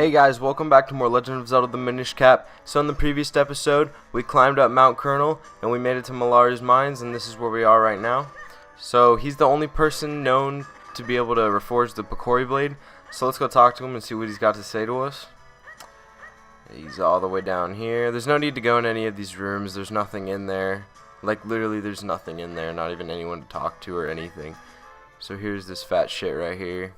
Hey guys, welcome back to more Legend of Zelda the Minish Cap. So in the previous episode, we climbed up Mount Colonel and we made it to Malari's Mines, and this is where we are right now. So he's the only person known to be able to reforge the Picori blade. So let's go talk to him and see what he's got to say to us. He's all the way down here. There's no need to go in any of these rooms. There's nothing in there. Like literally there's nothing in there, not even anyone to talk to or anything. So here's this fat shit right here.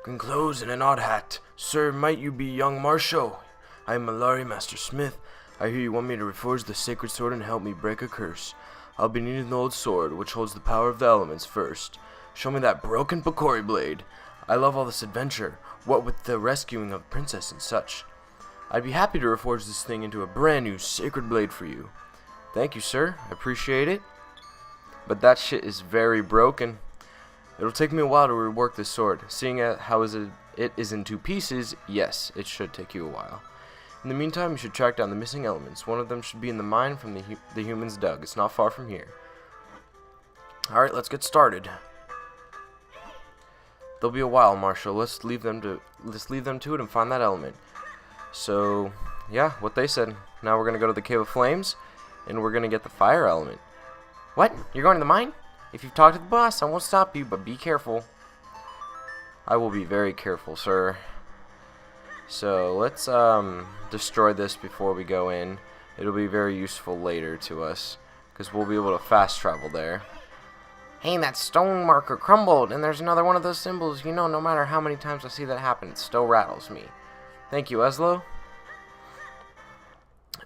In clothes and an odd hat. Sir, might you be young Marshal? I am Malari, Master Smith. I hear you want me to reforge the sacred sword and help me break a curse. I'll be needing the old sword, which holds the power of the elements first. Show me that broken Picori blade. I love all this adventure, what with the rescuing of the princess and such. I'd be happy to reforge this thing into a brand new sacred blade for you. Thank you, sir. I appreciate it. But that shit is very broken. It'll take me a while to rework this sword. Seeing how it is in two pieces, yes, it should take you a while. In the meantime, you should track down the missing elements. One of them should be in the mine from the humans dug. It's not far from here. Alright, let's get started. There'll be a while, Marshal. Let's leave them to it and find that element. So, yeah, what they said. Now we're gonna go to the Cave of Flames, and we're gonna get the fire element. What? You're going to the mine? If you've talked to the boss, I won't stop you, but be careful. I will be very careful, sir. So, let's destroy this before we go in. It'll be very useful later to us, because we'll be able to fast travel there. Hey, that stone marker crumbled, and there's another one of those symbols. You know, no matter how many times I see that happen, it still rattles me. Thank you, Eslo.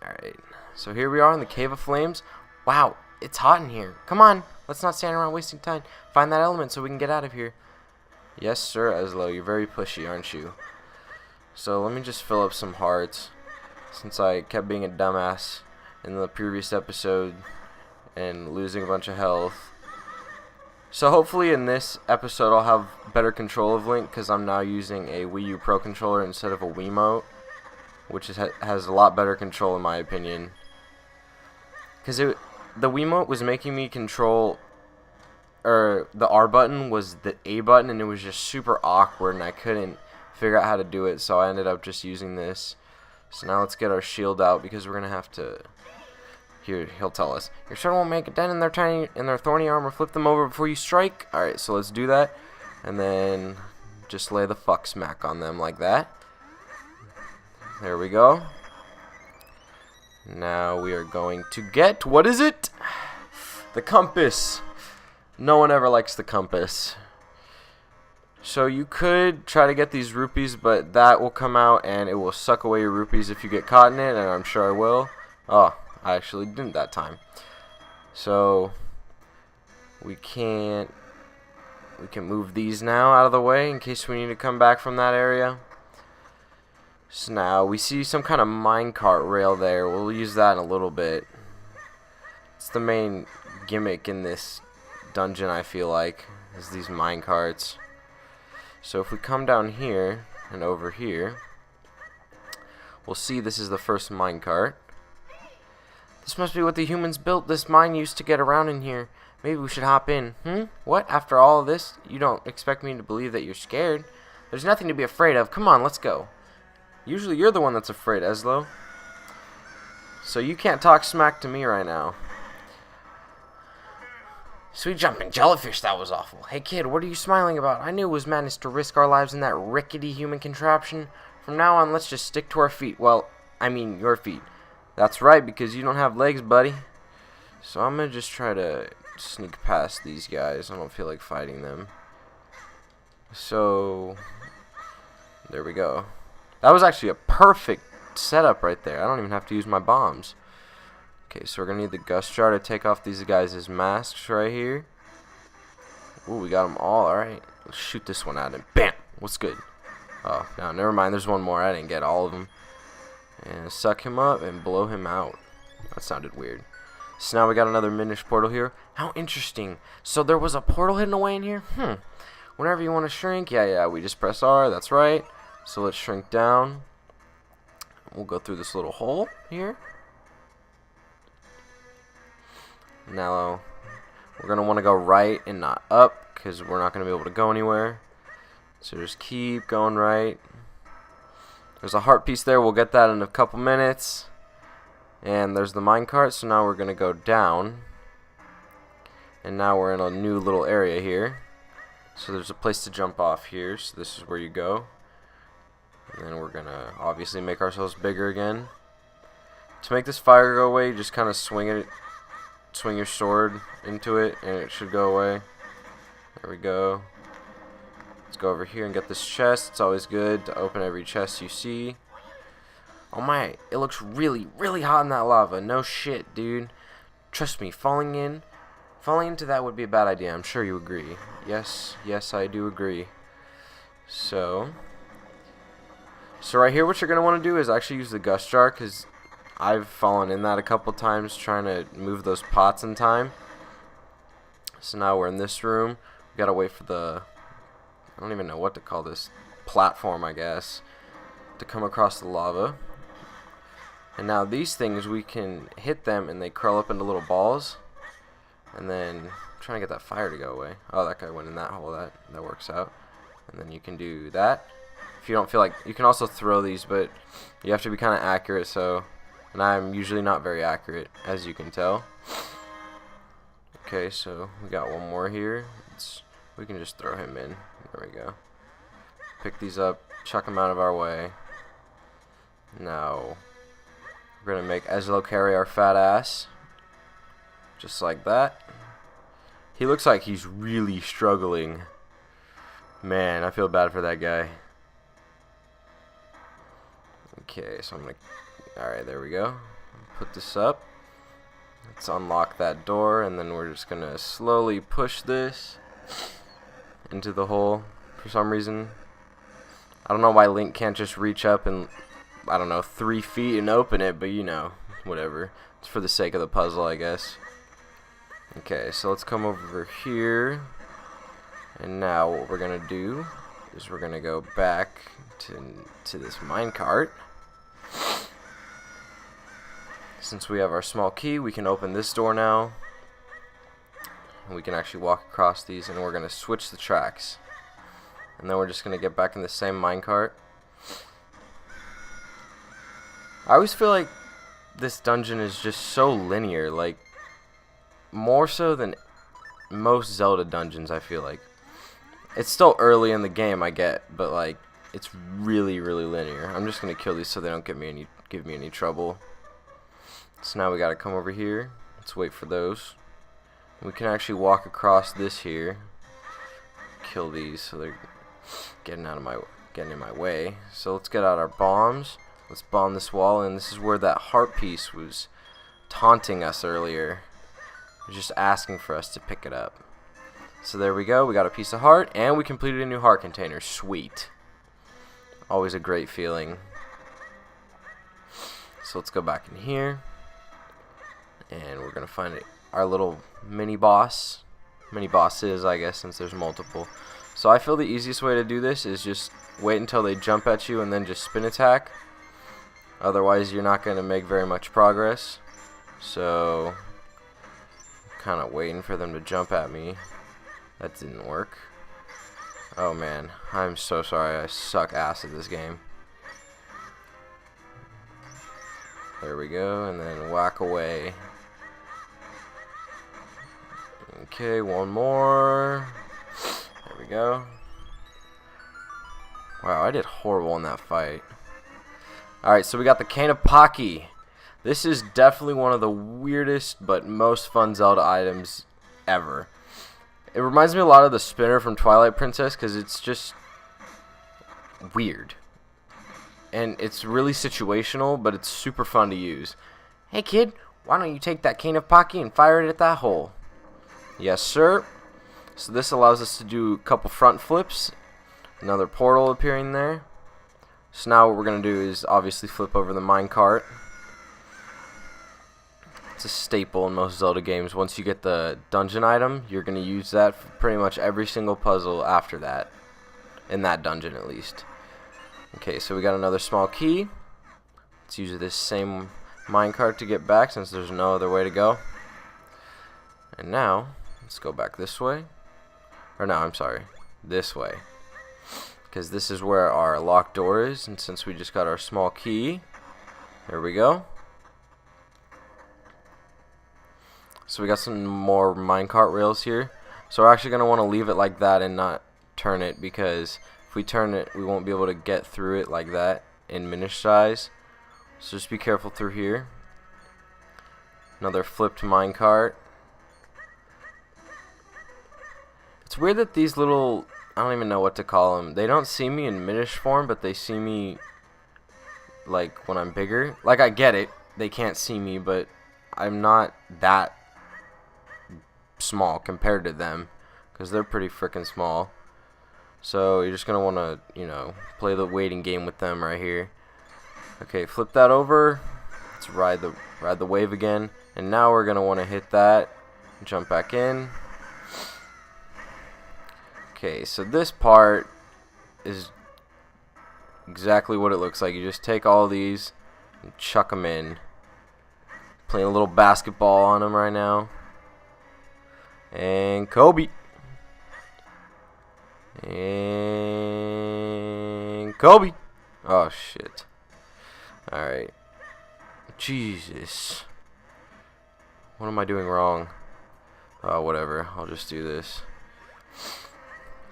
Alright, so here we are in the Cave of Flames. Wow, it's hot in here. Come on. Let's not stand around wasting time. Find that element so we can get out of here. Yes, sir, Eslo. You're very pushy, aren't you? So let me just fill up some hearts, since I kept being a dumbass in the previous episode and losing a bunch of health. So hopefully in this episode I'll have better control of Link, because I'm now using a Wii U Pro controller instead of a Wiimote, which has a lot better control in my opinion. Because the Wiimote was making me control, or the R button was the A button, and it was just super awkward, and I couldn't figure out how to do it, so I ended up just using this. So now let's get our shield out, because we're going to have to, here, he'll tell us, your sword won't make a dent in their thorny armor, flip them over before you strike. Alright, so let's do that, and then just lay the fuck smack on them like that. There we go. Now we are going to get, what is it? The compass. No one ever likes the compass. So you could try to get these rupees, but that will come out and it will suck away your rupees if you get caught in it, and I'm sure I will. Oh, I actually didn't that time. So we can move these now out of the way in case we need to come back from that area. So now we see some kind of minecart rail there. We'll use that in a little bit. It's the main gimmick in this dungeon, I feel like, is these minecarts. So if we come down here and over here, we'll see this is the first minecart. This must be what the humans built. This mine used to get around in here. Maybe we should hop in. What? After all of this, you don't expect me to believe that you're scared? There's nothing to be afraid of. Come on, let's go. Usually you're the one that's afraid, Eslo. So you can't talk smack to me right now. Sweet jumping jellyfish, that was awful. Hey kid, what are you smiling about? I knew it was madness to risk our lives in that rickety human contraption. From now on, let's just stick to our feet. Well, I mean your feet. That's right, because you don't have legs, buddy. So I'm going to just try to sneak past these guys. I don't feel like fighting them. So, there we go. That was actually a perfect setup right there. I don't even have to use my bombs. Okay, so we're going to need the gust jar to take off these guys' masks right here. Ooh, we got them all. Alright, let's shoot this one at him. Bam! What's good? Oh, no, never mind. There's one more. I didn't get all of them. And suck him up and blow him out. That sounded weird. So now we got another Minish portal here. How interesting. So there was a portal hidden away in here? Whenever you want to shrink, yeah, we just press R. That's right. So let's shrink down. We'll go through this little hole here. Now we're going to want to go right and not up, because we're not going to be able to go anywhere. So just keep going right. There's a heart piece there. We'll get that in a couple minutes. And there's the minecart. So now we're going to go down. And now we're in a new little area here. So there's a place to jump off here. So this is where you go. And then we're going to obviously make ourselves bigger again. To make this fire go away, just kind of swing your sword into it, and it should go away. There we go. Let's go over here and get this chest. It's always good to open every chest you see. Oh my, it looks really, really hot in that lava. No shit, dude. Trust me, falling into that would be a bad idea. I'm sure you agree. Yes, I do agree. So right here, what you're going to want to do is actually use the gust jar, because I've fallen in that a couple times trying to move those pots in time. So now we're in this room. We gotta wait for the, I don't even know what to call this, platform, I guess, to come across the lava. And now these things, we can hit them and they curl up into little balls. And then I'm trying to get that fire to go away. Oh, that guy went in that hole. That works out. And then you can do that. If you don't feel like, you can also throw these, but you have to be kind of accurate. So, and I'm usually not very accurate, as you can tell. Okay, so we got one more here. We can just throw him in. There we go. Pick these up, chuck them out of our way. Now we're gonna make Ezlo carry our fat ass, just like that. He looks like he's really struggling. Man, I feel bad for that guy. Okay, so I'm gonna. Alright, there we go. Put this up. Let's unlock that door, and then we're just gonna slowly push this into the hole for some reason. I don't know why Link can't just reach up and, I don't know, 3 feet and open it, but you know, whatever. It's for the sake of the puzzle, I guess. Okay, so let's come over here. And now what we're gonna do is we're gonna go back to this minecart. Since we have our small key, we can open this door now. And we can actually walk across these, and we're going to switch the tracks. And then we're just going to get back in the same minecart. I always feel like this dungeon is just so linear, like more so than most Zelda dungeons, I feel like. It's still early in the game, I get, but like it's really, really linear. I'm just going to kill these so they don't give me any trouble. So now we gotta come over here. Let's wait for those. We can actually walk across this here. Kill these so they're getting in my way. So let's get out our bombs. Let's bomb this wall, and this is where that heart piece was taunting us earlier. It was just asking for us to pick it up. So there we go. We got a piece of heart, and we completed a new heart container. Sweet. Always a great feeling. So let's go back in here. And we're gonna find our little mini bosses, I guess, since there's multiple. So I feel the easiest way to do this is just wait until they jump at you and then just spin attack. Otherwise, you're not gonna make very much progress. So, kind of waiting for them to jump at me. That didn't work. Oh man, I'm so sorry. I suck ass at this game. There we go, and then whack away. Okay, one more. There we go. Wow, I did horrible in that fight. Alright, so we got the Cane of Pocky. This is definitely one of the weirdest but most fun Zelda items ever. It reminds me a lot of the spinner from Twilight Princess because it's just weird. And it's really situational, but it's super fun to use. Hey kid, why don't you take that Cane of Pocky and fire it at that hole? Yes, sir. So this allows us to do a couple front flips. Another portal appearing there. So now what we're going to do is obviously flip over the minecart. It's a staple in most Zelda games. Once you get the dungeon item, you're going to use that for pretty much every single puzzle after that. In that dungeon, at least. Okay, so we got another small key. Let's use this same minecart to get back since there's no other way to go. And now, let's go back this way. Or no, I'm sorry. This way. because this is where our locked door is, and since we just got our small key, there we go. So we got some more minecart rails here. So we're actually going to want to leave it like that and not turn it, because if we turn it, we won't be able to get through it like that in Minish size. So just be careful through here. Another flipped minecart. It's weird that these little, I don't even know what to call them. They don't see me in Minish form, but they see me like when I'm bigger. Like, I get it, they can't see me, but I'm not that small compared to them, because they're pretty freaking small. So you're just gonna want to, you know, play the waiting game with them right here. Okay, flip that over. Let's ride the wave again, and now we're gonna want to hit that, jump back in. Okay, so this part is exactly what it looks like. You just take all these and chuck them in. Playing a little basketball on them right now. And Kobe. And Kobe. Oh, shit. Alright. Jesus. What am I doing wrong? Oh, whatever. I'll just do this.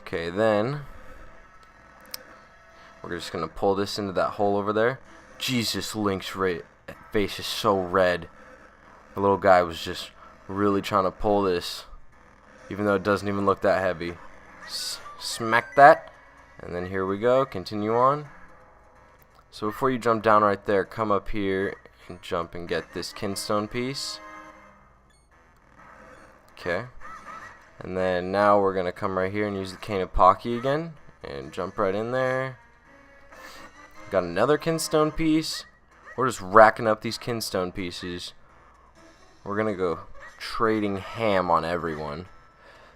Okay, then we're just gonna pull this into that hole over there. Jesus, Link's face is so red. The little guy was just really trying to pull this, even though it doesn't even look that heavy. Smack that, and then here we go. Continue on. So before you jump down right there, come up here and jump and get this kinstone piece. Okay. And then now we're going to come right here and use the cane of Pocky again and jump right in there. Got another kinstone piece. We're just racking up these kinstone pieces. We're going to go trading ham on everyone.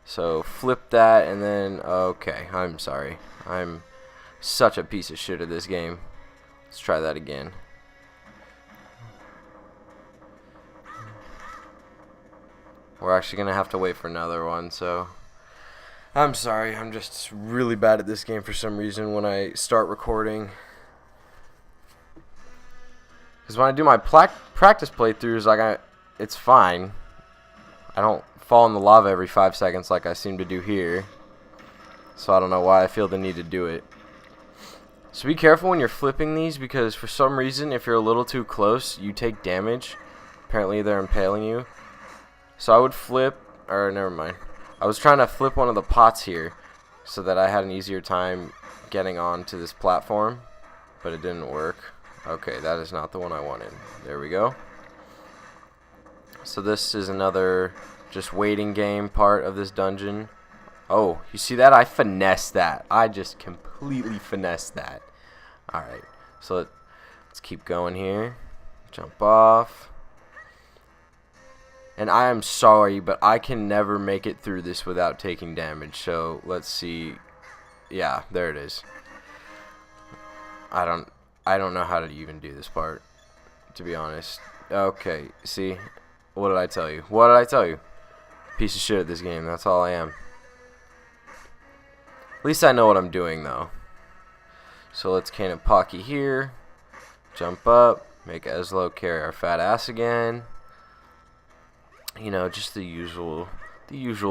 So flip that, and then, okay, I'm sorry. I'm such a piece of shit at this game. Let's try that again. We're actually going to have to wait for another one, so I'm sorry. I'm just really bad at this game for some reason when I start recording. Because when I do my practice playthroughs, it's fine. I don't fall in the lava every 5 seconds like I seem to do here. So I don't know why I feel the need to do it. So be careful when you're flipping these, because for some reason, if you're a little too close, you take damage. Apparently they're impaling you. So I would flip, or never mind. I was trying to flip one of the pots here so that I had an easier time getting onto this platform, but it didn't work. Okay, that is not the one I wanted. There we go. So this is another just waiting game part of this dungeon. Oh, you see that? I finessed that. I just completely finessed that. Alright, so let's keep going here. Jump off. And I am sorry, but I can never make it through this without taking damage. So let's see. Yeah, there it is. I don't know how to even do this part, to be honest. Okay, see? What did I tell you? What did I tell you? Piece of shit at this game. That's all I am. At least I know what I'm doing, though. So let's cane of Pocky here. Jump up. Make Eslo carry our fat ass again. You know, just the usual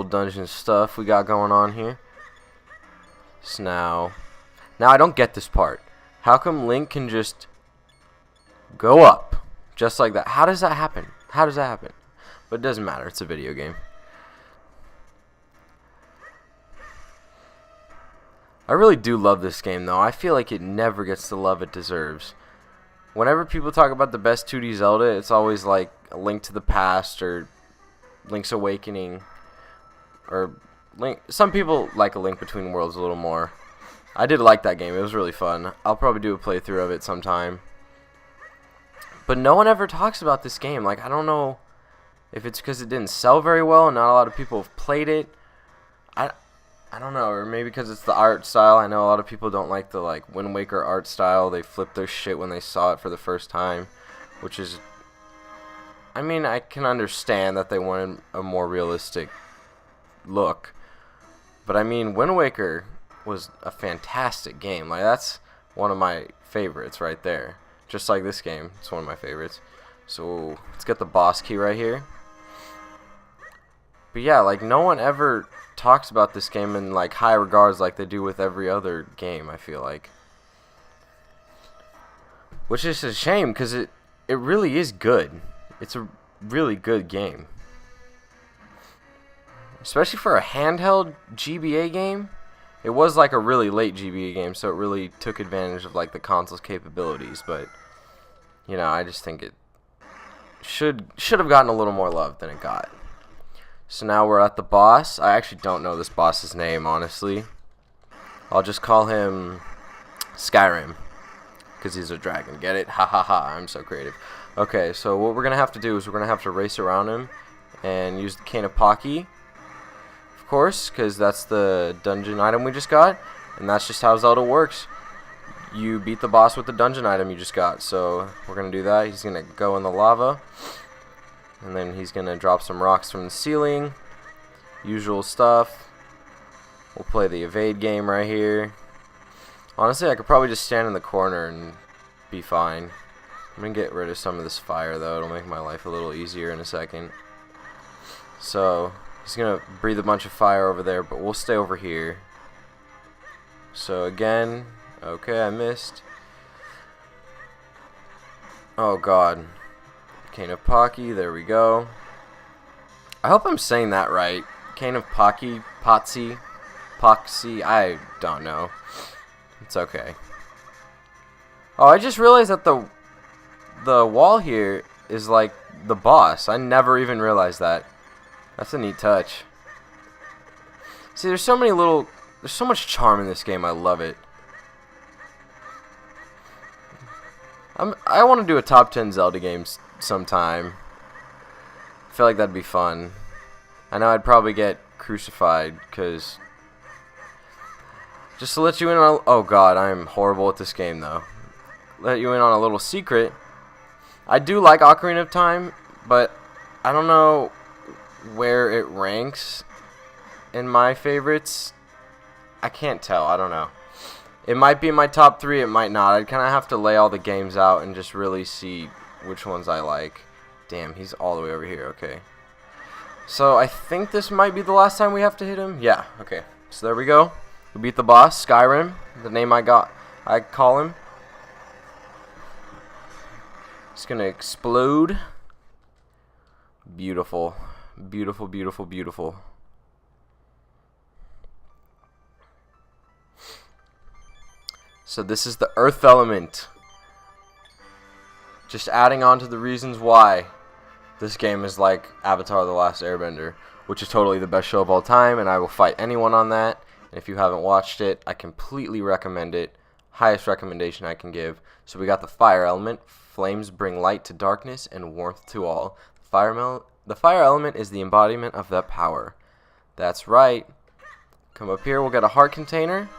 dungeon stuff we got going on here. So now I don't get this part. How come Link can just go up just like that? How does that happen? How does that happen? But it doesn't matter. It's a video game. I really do love this game, though. I feel like it never gets the love it deserves. Whenever people talk about the best 2D Zelda, it's always like A Link to the Past or Link's Awakening, or Link. Some people like A Link Between Worlds a little more. I did like that game. It was really fun. I'll probably do a playthrough of it sometime. But no one ever talks about this game. Like, I don't know if it's because it didn't sell very well and not a lot of people have played it. I don't know, or maybe because it's the art style. I know a lot of people don't like the Wind Waker art style. They flipped their shit when they saw it for the first time, which is, I mean, I can understand that they wanted a more realistic look. But I mean, Wind Waker was a fantastic game. Like, that's one of my favorites right there. Just like this game, it's one of my favorites. So let's get the boss key right here. But yeah, like, no one ever talks about this game in like high regards like they do with every other game, I feel like. Which is a shame, because it really is good. It's a really good game. Especially for a handheld GBA game. It was like a really late GBA game, so it really took advantage of like the console's capabilities, but you know, I just think it should have gotten a little more love than it got. So now we're at the boss. I actually don't know this boss's name, honestly. I'll just call him Skyrim, because he's a dragon. Get it? Ha ha ha. I'm so creative. Okay, so what we're going to have to do is we're going to have to race around him and use the Cane of Pocky, of course, because that's the dungeon item we just got. And that's just how Zelda works. You beat the boss with the dungeon item you just got. So we're going to do that. He's going to go in the lava. And then he's going to drop some rocks from the ceiling. Usual stuff. We'll play the evade game right here. Honestly, I could probably just stand in the corner and be fine. I'm going to get rid of some of this fire, though. It'll make my life a little easier in a second. So, he's going to breathe a bunch of fire over there, but we'll stay over here. So, again, okay, I missed. Oh, God. Cane of Pocky, there we go. I hope I'm saying that right. Cane of Pocky, Potsy, Poxy, I don't know. It's okay. Oh, I just realized that the wall here is like the boss. I never even realized that. That's a neat touch. See, there's so much charm in this game. I love it. I want to do a top 10 Zelda games sometime. I feel like that'd be fun. I know I'd probably get crucified, because just to let you in on oh god, I'm horrible at this game though. Let you in on a little secret. I do like Ocarina of Time, but I don't know where it ranks in my favorites. I can't tell. I don't know. It might be in my top 3, it might not. I'd kind of have to lay all the games out and just really see which ones I like. Damn, he's all the way over here. Okay. So I think this might be the last time we have to hit him. Yeah, okay. So there we go. We beat the boss, Skyrim, the name I call him. It's gonna explode. Beautiful. Beautiful, beautiful, beautiful. So this is the earth element. Just adding on to the reasons why this game is like Avatar: The Last Airbender, which is totally the best show of all time, and I will fight anyone on that. And if you haven't watched it, I completely recommend it. Highest recommendation I can give. So we got the fire element. Flames bring light to darkness and warmth to all. The fire element is the embodiment of that power. That's right. Come up here, we'll get a heart container.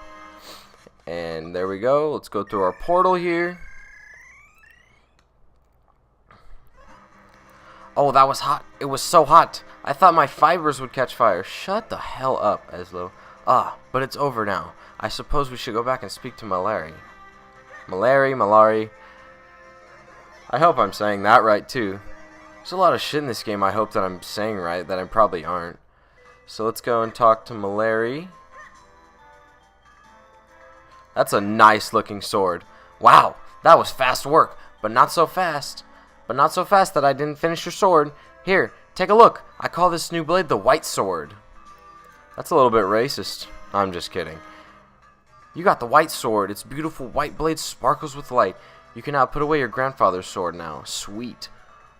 And there we go. Let's go through our portal here. Oh, that was hot. It was so hot. I thought my fibers would catch fire. Shut the hell up, Eslo. Ah, but it's over now. I suppose we should go back and speak to Malari. Malari. I hope I'm saying that right, too. There's a lot of shit in this game I hope that I'm saying right that I probably aren't. So let's go and talk to Malari. That's a nice looking sword. Wow, that was fast work, but not so fast. But not so fast that I didn't finish your sword. Here, take a look. I call this new blade the White Sword. That's a little bit racist. I'm just kidding. You got the White Sword. Its beautiful white blade sparkles with light. You can now put away your grandfather's sword now. Sweet.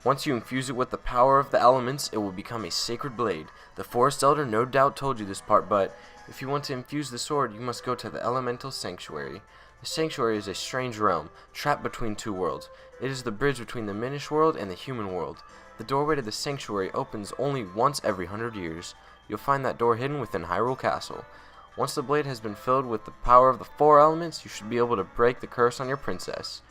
Once you infuse it with the power of the elements, it will become a sacred blade. The Forest Elder no doubt told you this part, but if you want to infuse the sword, you must go to the Elemental Sanctuary. The Sanctuary is a strange realm, trapped between two worlds. It is the bridge between the Minish world and the human world. The doorway to the Sanctuary opens only once every 100 years. You'll find that door hidden within Hyrule Castle. Once the blade has been filled with the power of the 4 elements, you should be able to break the curse on your princess.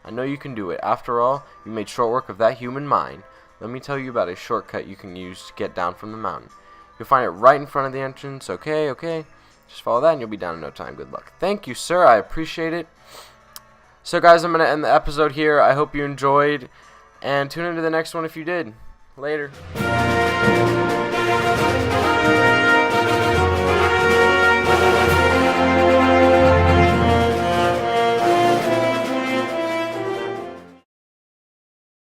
I know you can do it. After all, you made short work of that human mine. Let me tell you about a shortcut you can use to get down from the mountain. You'll find it right in front of the entrance. Okay. Just follow that and you'll be down in no time. Good luck. Thank you, sir. I appreciate it. So, guys, I'm going to end the episode here. I hope you enjoyed, and tune into the next one if you did. Later.